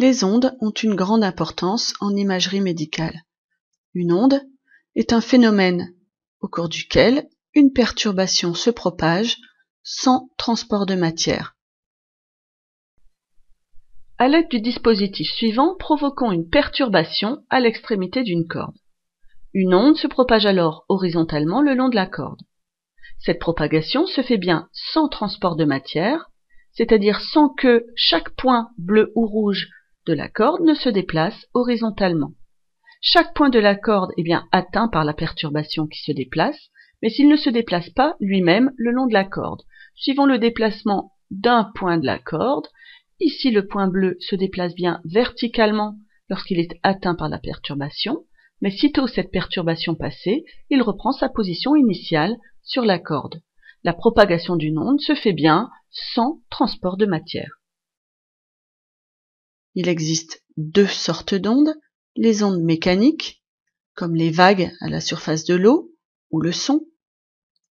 Les ondes ont une grande importance en imagerie médicale. Une onde est un phénomène au cours duquel une perturbation se propage sans transport de matière. À l'aide du dispositif suivant, provoquons une perturbation à l'extrémité d'une corde. Une onde se propage alors horizontalement le long de la corde. Cette propagation se fait bien sans transport de matière, c'est-à-dire sans que chaque point bleu ou rouge de la corde ne se déplace horizontalement. Chaque point de la corde est bien atteint par la perturbation qui se déplace, mais s'il ne se déplace pas lui-même le long de la corde. Suivons le déplacement d'un point de la corde. Ici, le point bleu se déplace bien verticalement lorsqu'il est atteint par la perturbation, mais sitôt cette perturbation passée, il reprend sa position initiale sur la corde. La propagation d'une onde se fait bien sans transport de matière. Il existe deux sortes d'ondes, les ondes mécaniques, comme les vagues à la surface de l'eau ou le son,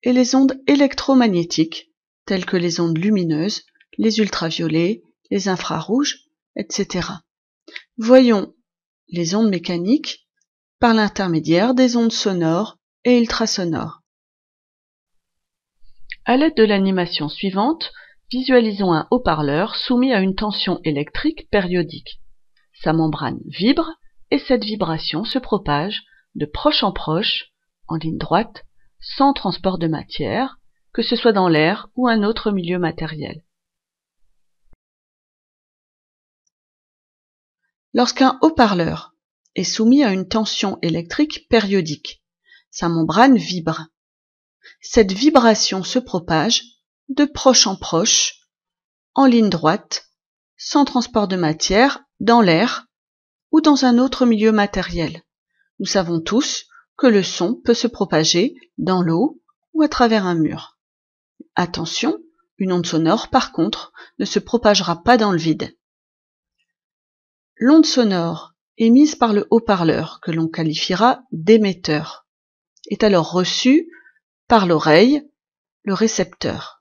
et les ondes électromagnétiques, telles que les ondes lumineuses, les ultraviolets, les infrarouges, etc. Voyons les ondes mécaniques par l'intermédiaire des ondes sonores et ultrasonores. À l'aide de l'animation suivante, visualisons un haut-parleur soumis à une tension électrique périodique. Sa membrane vibre et cette vibration se propage de proche en proche, en ligne droite, sans transport de matière, que ce soit dans l'air ou un autre milieu matériel. Lorsqu'un haut-parleur est soumis à une tension électrique périodique, sa membrane vibre. Cette vibration se propage de proche en proche, en ligne droite, sans transport de matière, dans l'air ou dans un autre milieu matériel. Nous savons tous que le son peut se propager dans l'eau ou à travers un mur. Attention, une onde sonore, par contre, ne se propagera pas dans le vide. L'onde sonore émise par le haut-parleur, que l'on qualifiera d'émetteur, est alors reçue par l'oreille, le récepteur.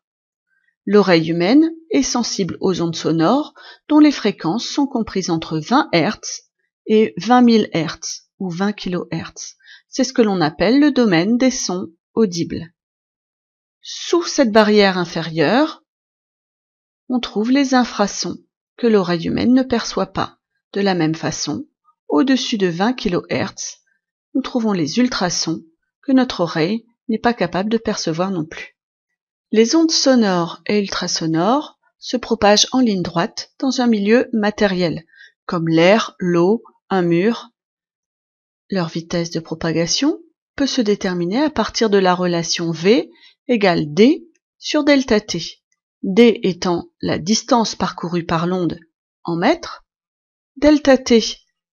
L'oreille humaine est sensible aux ondes sonores dont les fréquences sont comprises entre 20 Hz et 20 000 Hz ou 20 kHz. C'est ce que l'on appelle le domaine des sons audibles. Sous cette barrière inférieure, on trouve les infrasons que l'oreille humaine ne perçoit pas. De la même façon, au-dessus de 20 kHz, nous trouvons les ultrasons que notre oreille n'est pas capable de percevoir non plus. Les ondes sonores et ultrasonores se propagent en ligne droite dans un milieu matériel, comme l'air, l'eau, un mur. Leur vitesse de propagation peut se déterminer à partir de la relation V égale D sur delta T, D étant la distance parcourue par l'onde en mètres, delta T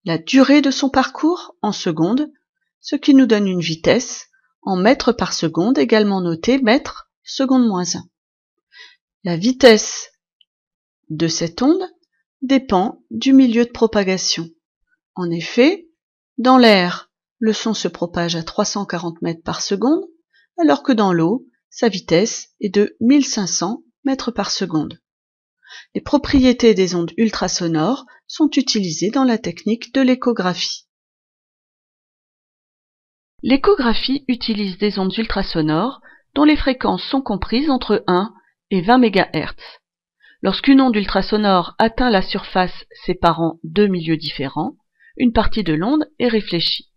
la durée de son parcours en secondes, ce qui nous donne une vitesse en mètres par seconde, également notée mètres seconde moins 1. La vitesse de cette onde dépend du milieu de propagation. En effet, dans l'air, le son se propage à 340 mètres par seconde, alors que dans l'eau, sa vitesse est de 1500 mètres par seconde. Les propriétés des ondes ultrasonores sont utilisées dans la technique de l'échographie. L'échographie utilise des ondes ultrasonores dont les fréquences sont comprises entre 1 et 20 MHz. Lorsqu'une onde ultrasonore atteint la surface séparant deux milieux différents, une partie de l'onde est réfléchie.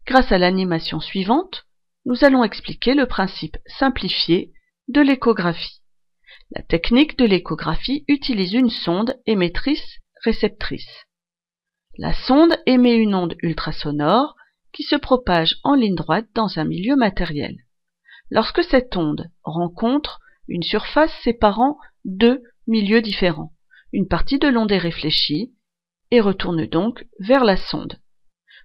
Grâce à l'animation suivante, nous allons expliquer le principe simplifié de l'échographie. La technique de l'échographie utilise une sonde émettrice-réceptrice. La sonde émet une onde ultrasonore qui se propage en ligne droite dans un milieu matériel. Lorsque cette onde rencontre une surface séparant deux milieux différents, une partie de l'onde est réfléchie et retourne donc vers la sonde.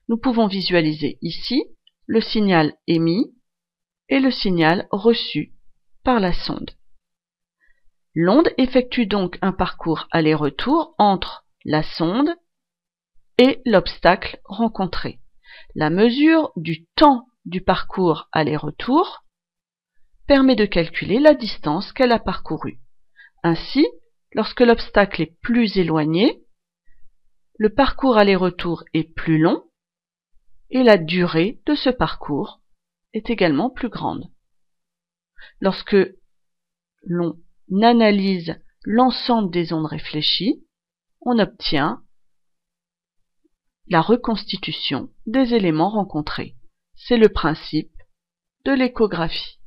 Nous pouvons visualiser ici le signal émis et le signal reçu par la sonde. L'onde effectue donc un parcours aller-retour entre la sonde et l'obstacle rencontré. La mesure du temps du parcours aller-retour permet de calculer la distance qu'elle a parcourue. Ainsi, lorsque l'obstacle est plus éloigné, le parcours aller-retour est plus long et la durée de ce parcours est également plus grande. Lorsque l'on analyse l'ensemble des ondes réfléchies, on obtient la reconstitution des éléments rencontrés. C'est le principe de l'échographie.